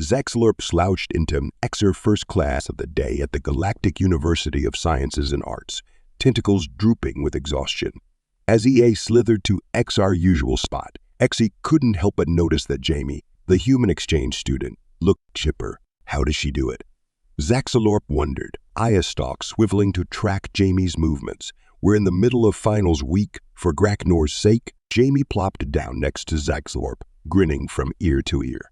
Zxylorp slouched into Xer first class of the day at the Galactic University of Sciences and Arts, tentacles drooping with exhaustion. As EA slithered to X's usual spot, Xe couldn't help but notice that Jamie, the human exchange student, looked chipper. How does she do it? Zxylorp wondered, eyestalks swiveling to track Jamie's movements. We're in the middle of finals week. For Graknor's sake, Jamie plopped down next to Zxylorp, grinning from ear to ear.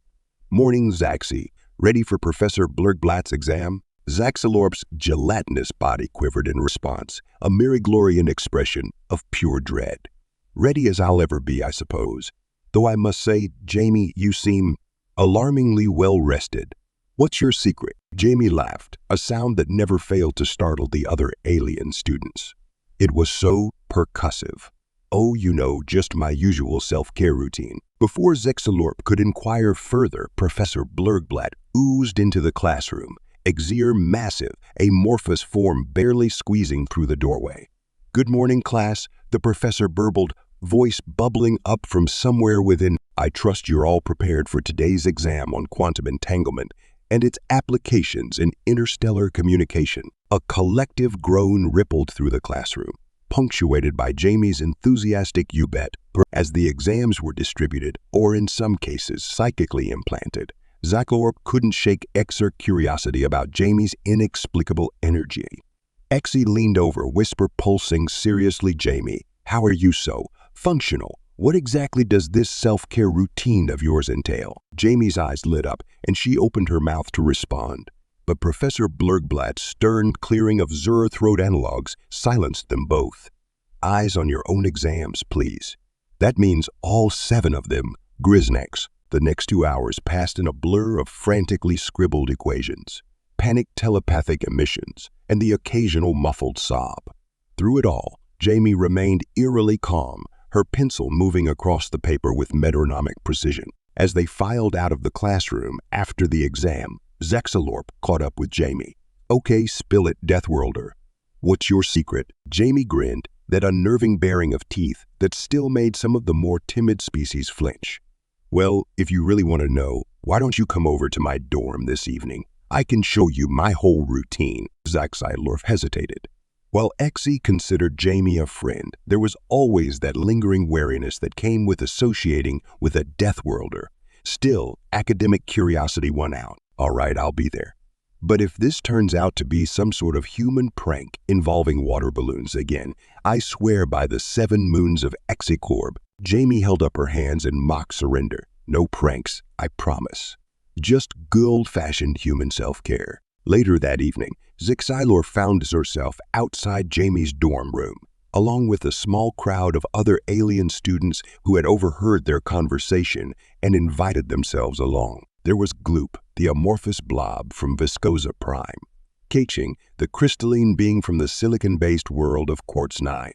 Morning, Zaxy. Ready for Professor Blurgblatt's exam? Zxylorp's gelatinous body quivered in response, a Mryglorian expression of pure dread. Ready as I'll ever be, I suppose. Though I must say, Jamie, you seem alarmingly well rested. What's your secret? Jamie laughed, a sound that never failed to startle the other alien students. It was so percussive. Oh, just my usual self-care routine. Before Zxylorp could inquire further, Professor Blurgblatt oozed into the classroom, Xer massive, amorphous form barely squeezing through the doorway. Good morning, class, the professor burbled, voice bubbling up from somewhere within. I trust you're all prepared for today's exam on quantum entanglement and its applications in interstellar communication. A collective groan rippled through the classroom, punctuated by Jamie's enthusiastic "you bet" as the exams were distributed, or in some cases psychically implanted. Zxylorp couldn't shake X's curiosity about Jamie's inexplicable energy. Xe leaned over, whisper pulsing seriously, Jamie, how are you so functional? What exactly does this self-care routine of yours entail? Jamie's eyes lit up, and she opened her mouth to respond. But Professor Blurgblatt's stern clearing of throat analogs silenced them both. Eyes on your own exams, please. That means all 7 of them, Griznecks. The next 2 hours passed in a blur of frantically scribbled equations, panicked telepathic emissions, and the occasional muffled sob. Through it all, Jamie remained eerily calm, her pencil moving across the paper with metronomic precision. As they filed out of the classroom after the exam, Zxylorp caught up with Jamie. Okay, spill it, Deathworlder. What's your secret? Jamie grinned, that unnerving baring of teeth that still made some of the more timid species flinch. Well, if you really want to know, why don't you come over to my dorm this evening? I can show you my whole routine. Zxylorp hesitated. While Xe considered Jamie a friend, there was always that lingering wariness that came with associating with a Deathworlder. Still, academic curiosity won out. All right, I'll be there. But if this turns out to be some sort of human prank involving water balloons again, I swear by the 7 moons of Zxylorp. Jamie held up her hands in mock surrender. No pranks, I promise. Just good old-fashioned human self-care. Later that evening, Zxylorp found herself outside Jamie's dorm room, along with a small crowd of other alien students who had overheard their conversation and invited themselves along. There was Gloop, the amorphous blob from Viscosa Prime, Kaching, the crystalline being from the silicon-based world of Quartz 9,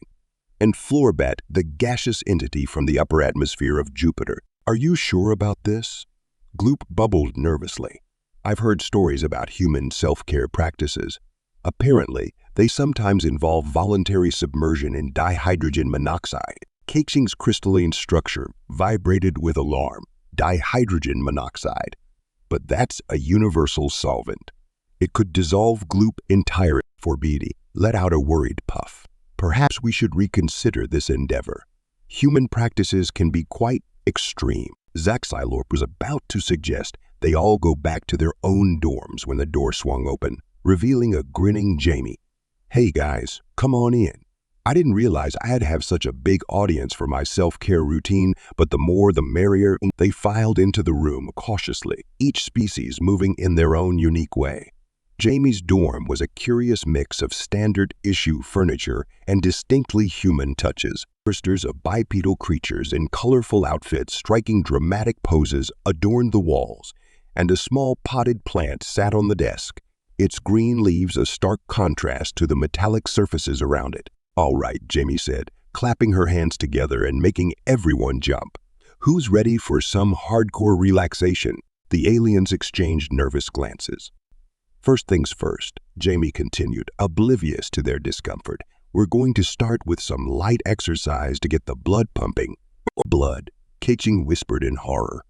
and Flrbbt, the gaseous entity from the upper atmosphere of Jupiter. Are you sure about this? Gloop bubbled nervously. I've heard stories about human self-care practices. Apparently, they sometimes involve voluntary submersion in dihydrogen monoxide. Kaching's crystalline structure vibrated with alarm. Dihydrogen monoxide. But that's a universal solvent. It could dissolve Gloop entirely. Flrbbt let out a worried puff. Perhaps we should reconsider this endeavor. Human practices can be quite extreme. Zxylorp was about to suggest they all go back to their own dorms when the door swung open, revealing a grinning Jamie. Hey guys, come on in. I didn't realize I'd have such a big audience for my self-care routine, but the more the merrier. They filed into the room cautiously, each species moving in their own unique way. Jamie's dorm was a curious mix of standard-issue furniture and distinctly human touches. Posters of bipedal creatures in colorful outfits striking dramatic poses adorned the walls, and a small potted plant sat on the desk, its green leaves a stark contrast to the metallic surfaces around it. All right, Jamie said, clapping her hands together and making everyone jump. Who's ready for some hardcore relaxation? The aliens exchanged nervous glances. First things first, Jamie continued, oblivious to their discomfort. We're going to start with some light exercise to get the blood pumping. Blood, Kaching whispered in horror.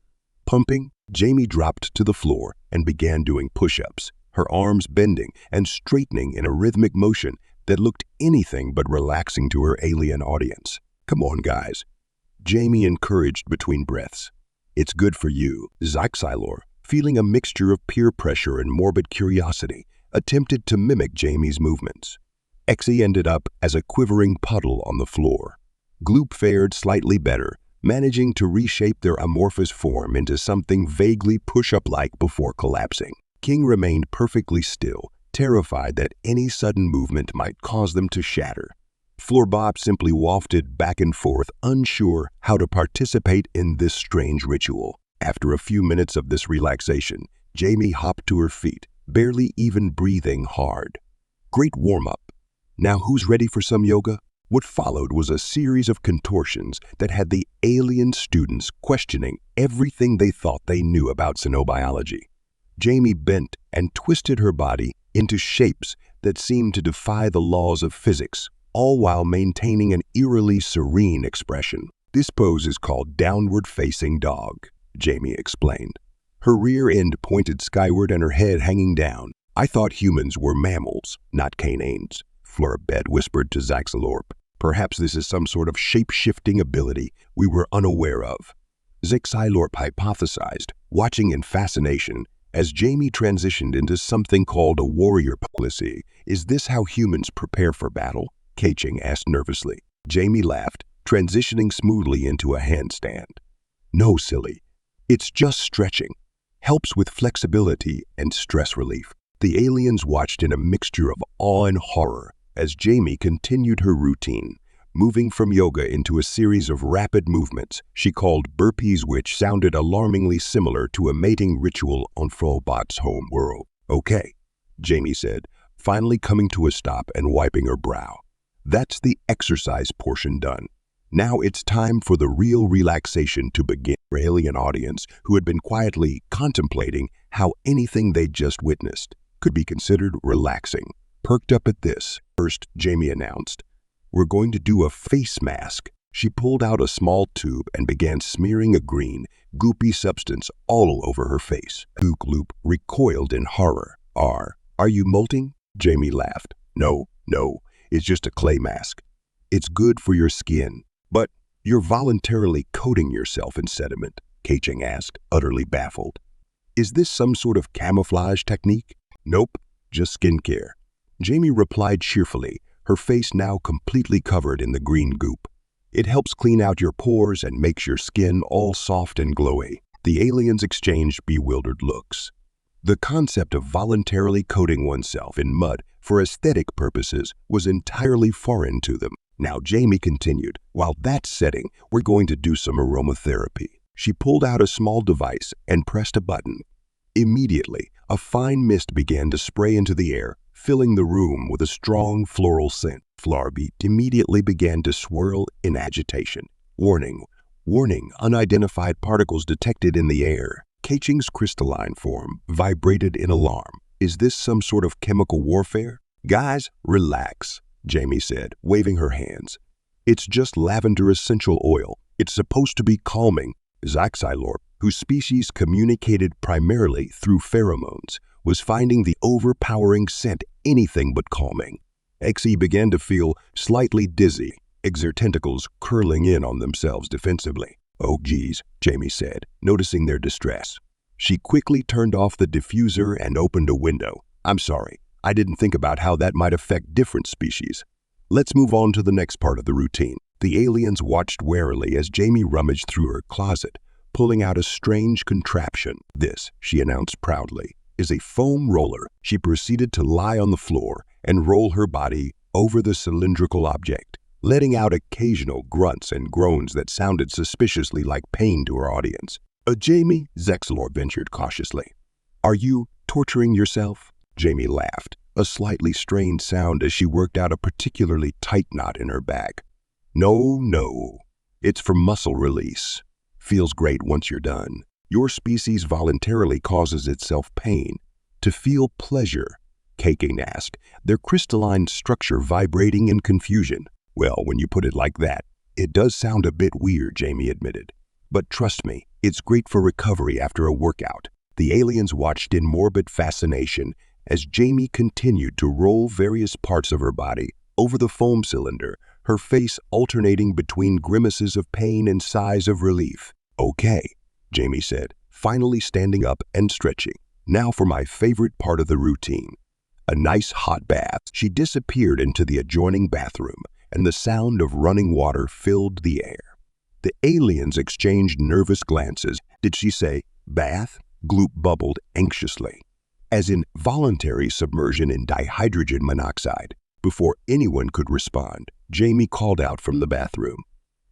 Pumping, Jamie dropped to the floor and began doing push-ups, her arms bending and straightening in a rhythmic motion that looked anything but relaxing to her alien audience. "Come on, guys," Jamie encouraged between breaths. "It's good for you." Zxylorp, feeling a mixture of peer pressure and morbid curiosity, attempted to mimic Jamie's movements. Xe ended up as a quivering puddle on the floor. Gloop fared slightly better, managing to reshape their amorphous form into something vaguely push-up-like before collapsing. King remained perfectly still, terrified that any sudden movement might cause them to shatter. Flrbbt simply wafted back and forth, unsure how to participate in this strange ritual. After a few minutes of this relaxation, Jamie hopped to her feet, barely even breathing hard. Great warm-up. Now who's ready for some yoga? What followed was a series of contortions that had the alien students questioning everything they thought they knew about xenobiology. Jamie bent and twisted her body into shapes that seemed to defy the laws of physics, all while maintaining an eerily serene expression. "This pose is called downward-facing dog," Jamie explained. Her rear end pointed skyward and her head hanging down. "I thought humans were mammals, not canines," Flrbbt whispered to Zxylorp. "Perhaps this is some sort of shape-shifting ability we were unaware of." Zxylorp hypothesized, watching in fascination as Jamie transitioned into something called a warrior policy. "Is this how humans prepare for battle?" Kaching asked nervously. Jamie laughed, transitioning smoothly into a handstand. "No, silly. It's just stretching. Helps with flexibility and stress relief." The aliens watched in a mixture of awe and horror as Jamie continued her routine, moving from yoga into a series of rapid movements she called burpees, which sounded alarmingly similar to a mating ritual on Frobert's home world. "Okay," Jamie said, finally coming to a stop and wiping her brow. "That's the exercise portion done. Now it's time for the real relaxation to begin." Her alien audience, who had been quietly contemplating how anything they'd just witnessed could be considered relaxing, perked up at this. "First," Jamie announced, "we're going to do a face mask." She pulled out a small tube and began smearing a green, goopy substance all over her face. Gloop recoiled in horror. Are you molting?" Jamie laughed. No, it's just a clay mask. It's good for your skin." "But you're voluntarily coating yourself in sediment," Kaching asked, utterly baffled. "Is this some sort of camouflage technique?" "Nope, just skincare," Jamie replied cheerfully, her face now completely covered in the green goop. "It helps clean out your pores and makes your skin all soft and glowy." The aliens exchanged bewildered looks. The concept of voluntarily coating oneself in mud for aesthetic purposes was entirely foreign to them. Now Jamie continued, "While that's setting, we're going to do some aromatherapy." She pulled out a small device and pressed a button. Immediately, a fine mist began to spray into the air, filling the room with a strong floral scent. Flrbbt immediately began to swirl in agitation. Warning, unidentified particles detected in the air." Kaching's crystalline form vibrated in alarm. "Is this some sort of chemical warfare?" "Guys, relax," Jamie said, waving her hands. "It's just lavender essential oil. It's supposed to be calming." Zxylorp, whose species communicated primarily through pheromones, was finding the overpowering scent anything but calming. Xe began to feel slightly dizzy, her tentacles curling in on themselves defensively. "Oh geez," Jamie said, noticing their distress. She quickly turned off the diffuser and opened a window. "I'm sorry, I didn't think about how that might affect different species. Let's move on to the next part of the routine." The aliens watched warily as Jamie rummaged through her closet, pulling out a strange contraption. "This," she announced proudly, "is a foam roller." She proceeded to lie on the floor and roll her body over the cylindrical object, letting out occasional grunts and groans that sounded suspiciously like pain to her audience. Jamie," Zxylorp ventured cautiously, "are you torturing yourself?" Jamie laughed, a slightly strained sound as she worked out a particularly tight knot in her back. No, it's for muscle release. Feels great once you're done. Your species voluntarily causes itself pain to feel pleasure," Kaching asked, their crystalline structure vibrating in confusion. "Well, when you put it like that, it does sound a bit weird," Jamie admitted. "But trust me, It's great for recovery after a workout. The aliens watched in morbid fascination as Jamie continued to roll various parts of her body over the foam cylinder, her face alternating between grimaces of pain and sighs of relief. "Okay," Jamie said, finally standing up and stretching. "Now for my favorite part of the routine. A nice hot bath." She disappeared into the adjoining bathroom, and the sound of running water filled the air. The aliens exchanged nervous glances. "Did she say bath?" Gloop bubbled anxiously. "As in voluntary submersion in dihydrogen monoxide." Before anyone could respond, Jamie called out from the bathroom.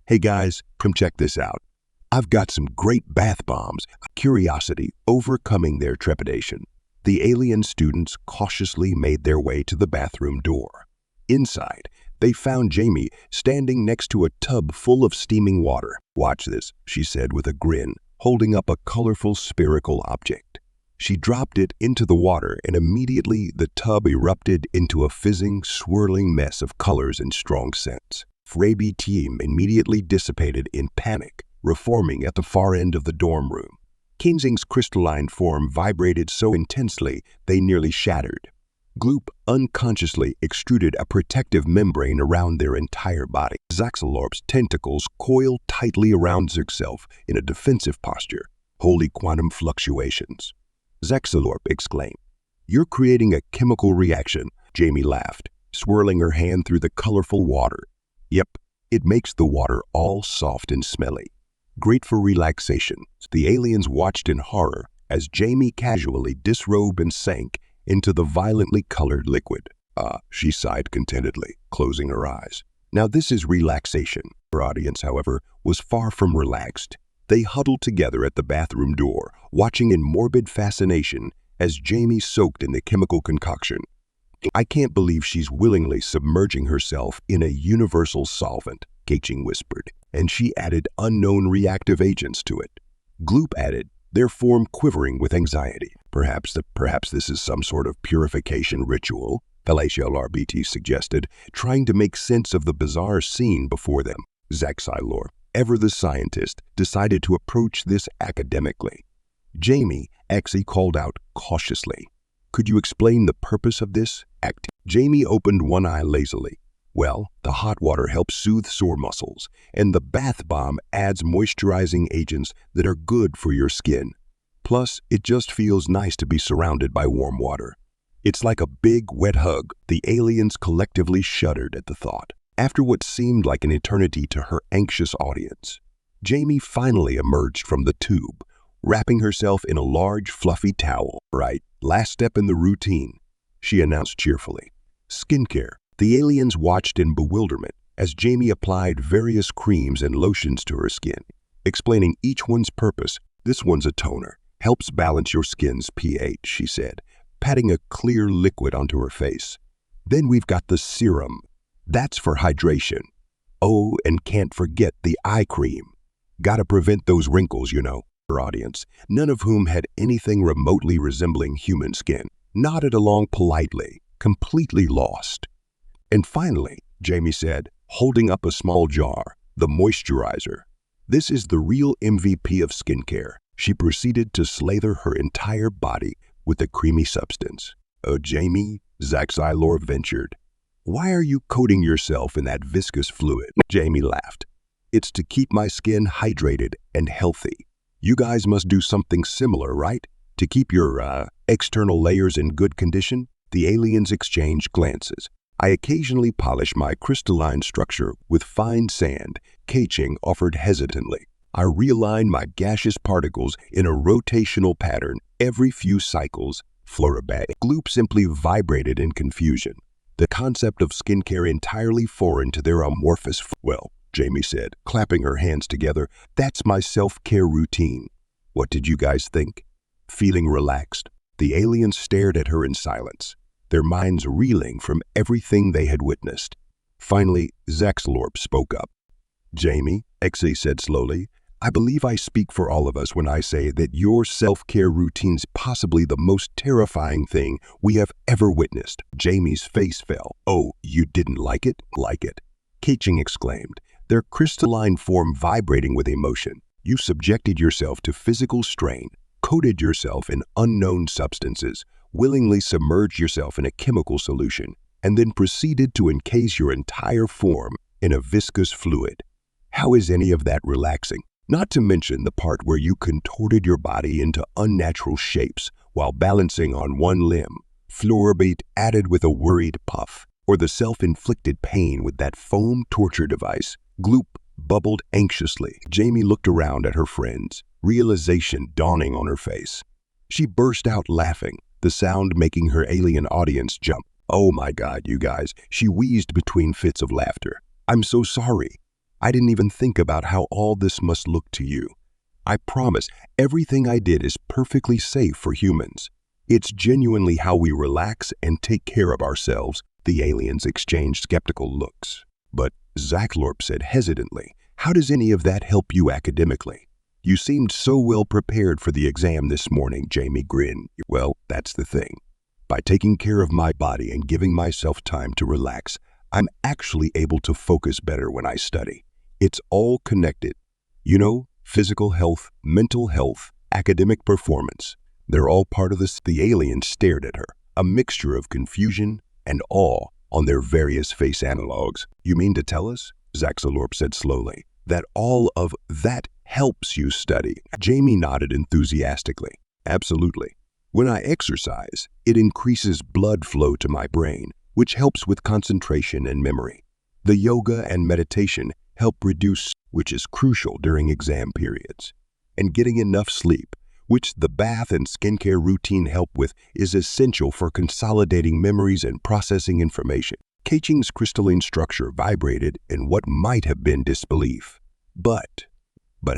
"Hey guys, come check this out. I've got some great bath bombs." Curiosity overcoming their trepidation, the alien students cautiously made their way to the bathroom door. Inside, they found Jamie standing next to a tub full of steaming water. "Watch this," she said with a grin, holding up a colorful spherical object. She dropped it into the water, and immediately the tub erupted into a fizzing, swirling mess of colors and strong scents. Flrbbt team immediately dissipated in panic, reforming at the far end of the dorm room. Kinsing's crystalline form vibrated so intensely they nearly shattered. Gloop unconsciously extruded a protective membrane around their entire body. Zxylorp's tentacles coiled tightly around itself in a defensive posture. "Holy quantum fluctuations," Zxylorp exclaimed. "You're creating a chemical reaction," Jamie laughed, swirling her hand through the colorful water. "Yep, it makes the water all soft and smelly. Great for relaxation." The aliens watched in horror as Jamie casually disrobed and sank into the violently colored liquid. She sighed contentedly, closing her eyes. "Now this is relaxation." Her audience, however, was far from relaxed. They huddled together at the bathroom door, watching in morbid fascination as Jamie soaked in the chemical concoction. "I can't believe she's willingly submerging herself in a universal solvent," Kaching whispered, and she added unknown reactive agents to it. Gloop added, their form quivering with anxiety. Perhaps this is some sort of purification ritual," Flrbbt suggested, trying to make sense of the bizarre scene before them. Zxylorp, ever the scientist, decided to approach this academically. Jamie actually called out cautiously, "Could you explain the purpose of this act?" Jamie opened one eye lazily. "Well, the hot water helps soothe sore muscles, and the bath bomb adds moisturizing agents that are good for your skin. Plus, it just feels nice to be surrounded by warm water. It's like a big, wet hug." The aliens collectively shuddered at the thought. After what seemed like an eternity to her anxious audience, Jamie finally emerged from the tube, wrapping herself in a large, fluffy towel. "Right, last step in the routine," she announced cheerfully. "Skincare." The aliens watched in bewilderment as Jamie applied various creams and lotions to her skin, explaining each one's purpose. "This one's a toner. Helps balance your skin's pH," she said, patting a clear liquid onto her face. "Then we've got the serum. That's for hydration. Oh, and can't forget the eye cream. Gotta prevent those wrinkles, you know." Her audience, none of whom had anything remotely resembling human skin, nodded along politely, completely lost. "And finally," Jamie said, holding up a small jar, "the moisturizer. This is the real MVP of skincare." She proceeded to slather her entire body with the creamy substance. "Oh, Jamie," Zxylorp ventured, "why are you coating yourself in that viscous fluid?" Jamie laughed. "It's to keep my skin hydrated and healthy. You guys must do something similar, right? To keep your external layers in good condition?" The aliens exchanged glances. "I occasionally polish my crystalline structure with fine sand," Kaching offered hesitantly. "I realign my gaseous particles in a rotational pattern every few cycles." Flrbbt. Gloop simply vibrated in confusion, the concept of skincare entirely foreign to their amorphous. "Well," Jamie said, clapping her hands together, "that's my self-care routine. What did you guys think?" Feeling relaxed, the aliens stared at her in silence, their minds reeling from everything they had witnessed. Finally, Zxylorp spoke up. "Jamie," Xe said slowly, "I believe I speak for all of us when I say that your self-care routine's possibly the most terrifying thing we have ever witnessed." Jamie's face fell. "Oh, you didn't like it?" "Like it," Kaching exclaimed, their crystalline form vibrating with emotion. You subjected yourself to physical strain, coated yourself in unknown substances, willingly submerged yourself in a chemical solution, and then proceeded to encase your entire form in a viscous fluid. How is any of that relaxing? Not to mention the part where you contorted your body into unnatural shapes while balancing on one limb, Flrbbt added with a worried puff, or the self-inflicted pain with that foam torture device, Gloop bubbled anxiously. Jamie looked around at her friends, realization dawning on her face. She burst out laughing, the sound making her alien audience jump. "Oh my God, you guys," she wheezed between fits of laughter. "I'm so sorry. I didn't even think about how all this must look to you. I promise, everything I did is perfectly safe for humans. It's genuinely how we relax and take care of ourselves." The aliens exchanged skeptical looks. But Zxylorp said hesitantly, "How does any of that help you academically?" "You seemed so well prepared for the exam this morning," Jamie grinned. "Well, that's the thing. By taking care of my body and giving myself time to relax, I'm actually able to focus better when I study. It's all connected. You know, physical health, mental health, academic performance. They're all part of this." The aliens stared at her, a mixture of confusion and awe on their various face analogs. "You mean to tell us," Zxylorp said slowly, "that all of that helps you study?" Jamie nodded enthusiastically. "Absolutely. When I exercise, it increases blood flow to my brain, which helps with concentration and memory. The yoga and meditation help reduce, which is crucial during exam periods. And getting enough sleep, which the bath and skincare routine help with, is essential for consolidating memories and processing information." Kaching's crystalline structure vibrated in what might have been disbelief. But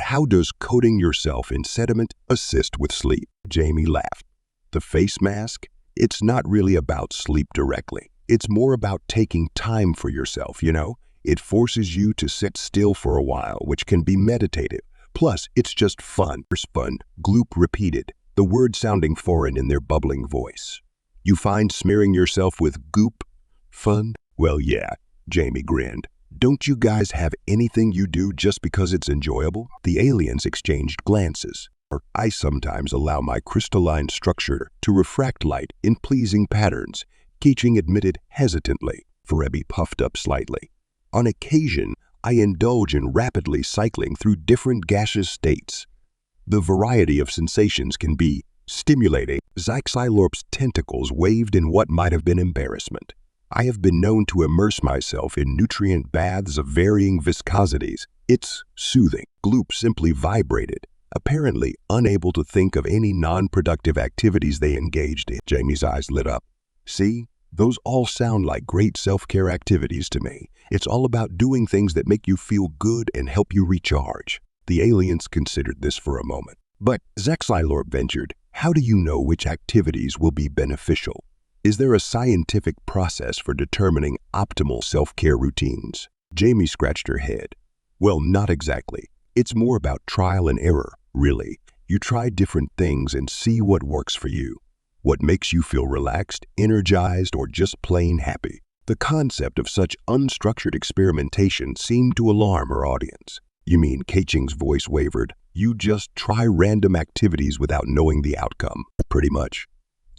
how does coating yourself in sediment assist with sleep?" Jamie laughed. "The face mask? It's not really about sleep directly. It's more about taking time for yourself, you know? It forces you to sit still for a while, which can be meditative. Plus, it's just fun." "Fun," Gloop repeated, the word sounding foreign in their bubbling voice. "You find smearing yourself with goop fun?" "Well, yeah," Jamie grinned. "Don't you guys have anything you do just because it's enjoyable?" The aliens exchanged glances. "I sometimes allow my crystalline structure to refract light in pleasing patterns," Kaching admitted hesitantly. Flrbbt puffed up slightly. "On occasion, I indulge in rapidly cycling through different gaseous states. The variety of sensations can be stimulating." Zxylorp's tentacles waved in what might have been embarrassment. "I have been known to immerse myself in nutrient baths of varying viscosities. It's soothing." Gloop simply vibrated, apparently unable to think of any non-productive activities they engaged in. Jamie's eyes lit up. "See? Those all sound like great self-care activities to me. It's all about doing things that make you feel good and help you recharge." The aliens considered this for a moment. "But," Zxylorp ventured, "how do you know which activities will be beneficial? Is there a scientific process for determining optimal self-care routines?" Jamie scratched her head. "Well, not exactly. It's more about trial and error, really. You try different things and see what works for you. What makes you feel relaxed, energized, or just plain happy." The concept of such unstructured experimentation seemed to alarm her audience. "You mean," Kaching's voice wavered, "you just try random activities without knowing the outcome?" "Pretty much."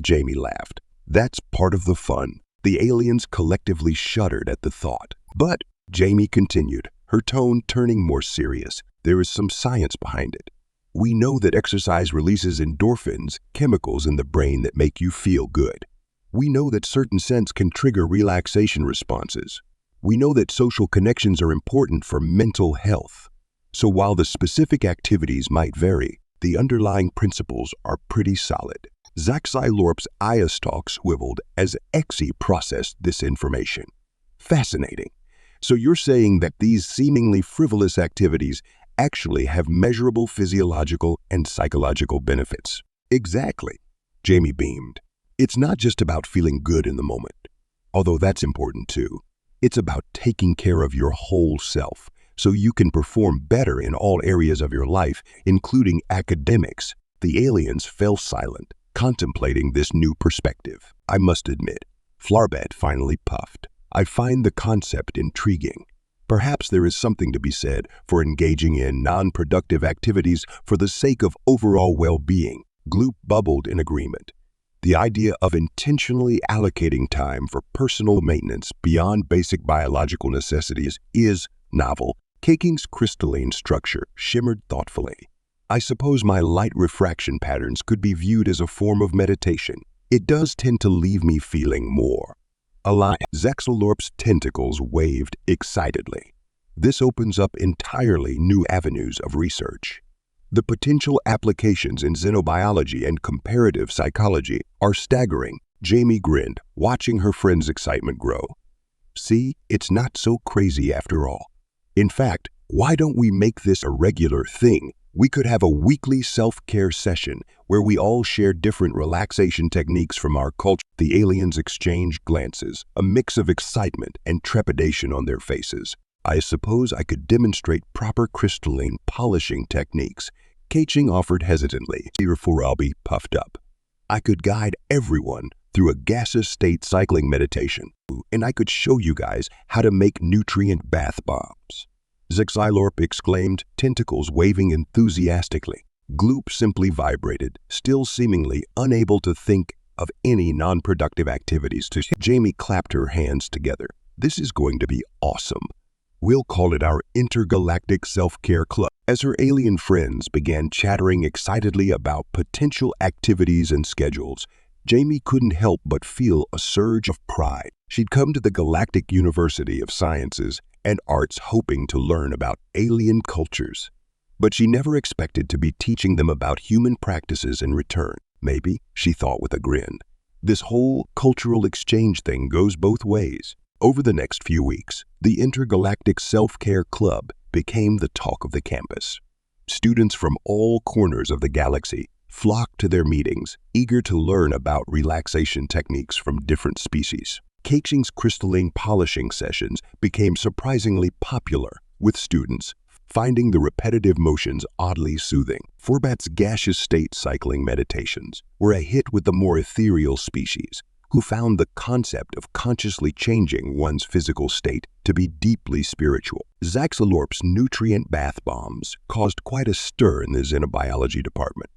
Jamie laughed. "That's part of the fun." The aliens collectively shuddered at the thought. "But," Jamie continued, her tone turning more serious, "there is some science behind it. We know that exercise releases endorphins, chemicals in the brain that make you feel good. We know that certain scents can trigger relaxation responses. We know that social connections are important for mental health. So while the specific activities might vary, the underlying principles are pretty solid." Zxylorp's eyestalks swiveled as Xe processed this information. "Fascinating. So you're saying that these seemingly frivolous activities actually have measurable physiological and psychological benefits?" "Exactly," Jamie beamed. "It's not just about feeling good in the moment, although that's important too. It's about taking care of your whole self so you can perform better in all areas of your life, including academics." The aliens fell silent, contemplating this new perspective. "I must admit," Flrbbt finally puffed, "I find the concept intriguing. Perhaps there is something to be said for engaging in non-productive activities for the sake of overall well-being. Gloop bubbled in agreement. The idea of intentionally allocating time for personal maintenance beyond basic biological necessities is novel. Caking's crystalline structure shimmered thoughtfully. I suppose my light refraction patterns could be viewed as a form of meditation. It does tend to leave me feeling more alive. Zxylorp's tentacles waved excitedly. This opens up entirely new avenues of research. The potential applications in xenobiology and comparative psychology are staggering. Jamie grinned, watching her friend's excitement grow. See, it's not so crazy after all. In fact, why don't we make this a regular thing? We could have a weekly self-care session where we all share different relaxation techniques from our culture. The aliens exchanged glances, a mix of excitement and trepidation on their faces. I suppose I could demonstrate proper crystalline polishing techniques, Kaching offered hesitantly. Flrbbt puffed up. I could guide everyone through a gaseous state cycling meditation, and I could show you guys how to make nutrient bath bombs. Zxylorp exclaimed, tentacles waving enthusiastically. Gloop simply vibrated, still seemingly unable to think of any non-productive activities to. Jamie clapped her hands together. This is going to be awesome. We'll call it our intergalactic self-care club. As her alien friends began chattering excitedly about potential activities and schedules, Jamie couldn't help but feel a surge of pride. She'd come to the Galactic University of Sciences and Arts hoping to learn about alien cultures. But she never expected to be teaching them about human practices in return. Maybe, she thought with a grin. This whole cultural exchange thing goes both ways. Over the next few weeks, the Intergalactic Self-Care Club became the talk of the campus. Students from all corners of the galaxy flocked to their meetings, eager to learn about relaxation techniques from different species. Kaching's crystalline polishing sessions became surprisingly popular, with students finding the repetitive motions oddly soothing. Flrbtt's gaseous state cycling meditations were a hit with the more ethereal species, who found the concept of consciously changing one's physical state to be deeply spiritual. Zxylorp's nutrient bath bombs caused quite a stir in the xenobiology department,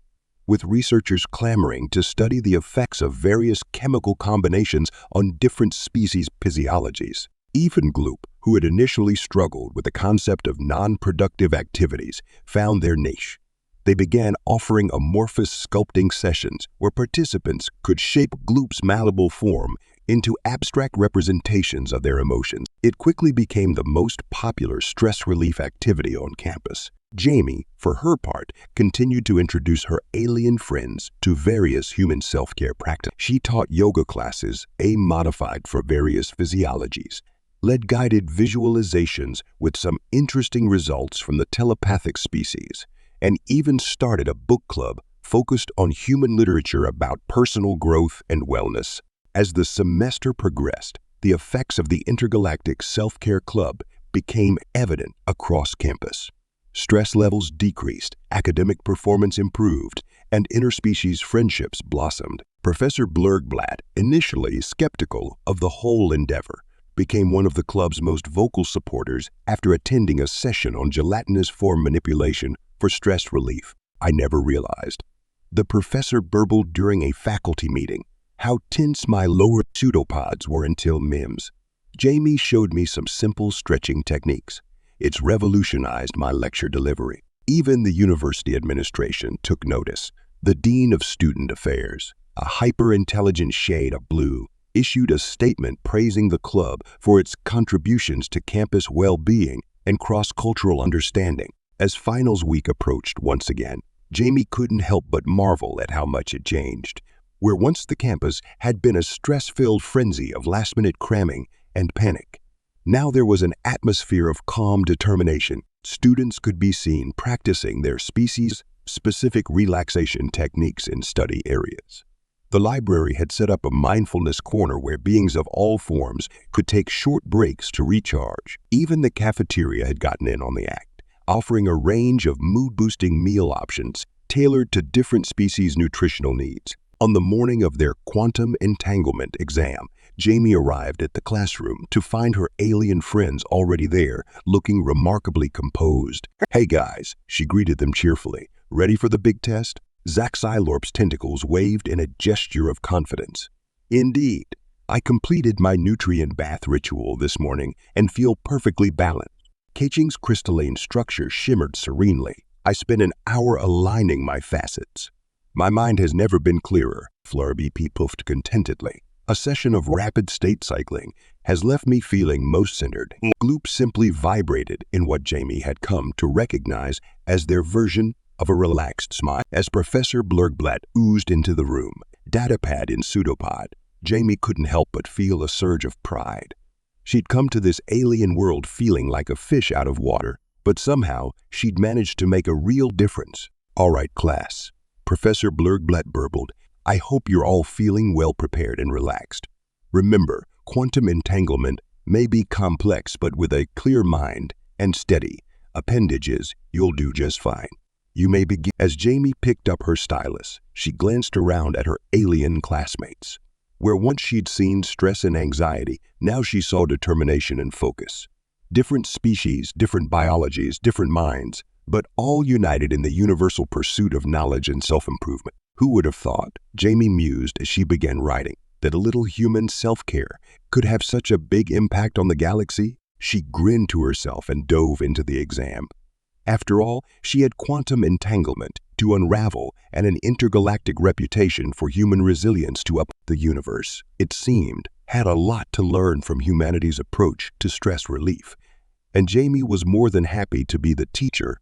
with researchers clamoring to study the effects of various chemical combinations on different species' physiologies. Even Gloop, who had initially struggled with the concept of non-productive activities, found their niche. They began offering amorphous sculpting sessions where participants could shape Gloop's malleable form into abstract representations of their emotions. It quickly became the most popular stress relief activity on campus. Jamie, for her part, continued to introduce her alien friends to various human self-care practices. She taught yoga classes, modified for various physiologies, led guided visualizations with some interesting results from the telepathic species, and even started a book club focused on human literature about personal growth and wellness. As the semester progressed, the effects of the Intergalactic Self-Care Club became evident across campus. Stress levels decreased, academic performance improved, and interspecies friendships blossomed. Professor Flrbbt, initially skeptical of the whole endeavor, became one of the club's most vocal supporters after attending a session on gelatinous form manipulation for stress relief. I never realized, the professor burbled during a faculty meeting, how tense my lower pseudopods were until MIMS. Jamie showed me some simple stretching techniques. It's revolutionized my lecture delivery. Even the university administration took notice. The Dean of Student Affairs, a hyper-intelligent shade of blue, issued a statement praising the club for its contributions to campus well-being and cross-cultural understanding. As finals week approached once again, Jamie couldn't help but marvel at how much it changed. Where once the campus had been a stress-filled frenzy of last-minute cramming and panic, now there was an atmosphere of calm determination. Students could be seen practicing their species-specific relaxation techniques in study areas. The library had set up a mindfulness corner where beings of all forms could take short breaks to recharge. Even the cafeteria had gotten in on the act, offering a range of mood-boosting meal options tailored to different species' nutritional needs. On the morning of their quantum entanglement exam, Jamie arrived at the classroom to find her alien friends already there, looking remarkably composed. "Hey guys," she greeted them cheerfully. "Ready for the big test?" Zxylorp's tentacles waved in a gesture of confidence. "Indeed. I completed my nutrient bath ritual this morning and feel perfectly balanced." Keiching's crystalline structure shimmered serenely. "I spent an hour aligning my facets. My mind has never been clearer," Flrbbt puffed contentedly. "A session of rapid state cycling has left me feeling most centered." Gloop simply vibrated in what Jamie had come to recognize as their version of a relaxed smile. As Professor Flrbbt oozed into the room, datapad in pseudopod, Jamie couldn't help but feel a surge of pride. She'd come to this alien world feeling like a fish out of water, but somehow she'd managed to make a real difference. "All right, class," Professor Flrbbt burbled, "I hope you're all feeling well prepared and relaxed. Remember, quantum entanglement may be complex, but with a clear mind and steady appendages, you'll do just fine. You may begin." As Jamie picked up her stylus, she glanced around at her alien classmates. Where once she'd seen stress and anxiety, now she saw determination and focus. Different species, different biologies, different minds, but all united in the universal pursuit of knowledge and self-improvement. Who would have thought, Jamie mused as she began writing, that a little human self-care could have such a big impact on the galaxy? She grinned to herself and dove into the exam. After all, she had quantum entanglement to unravel and an intergalactic reputation for human resilience to up the universe. It seemed, had a lot to learn from humanity's approach to stress relief. And Jamie was more than happy to be the teacher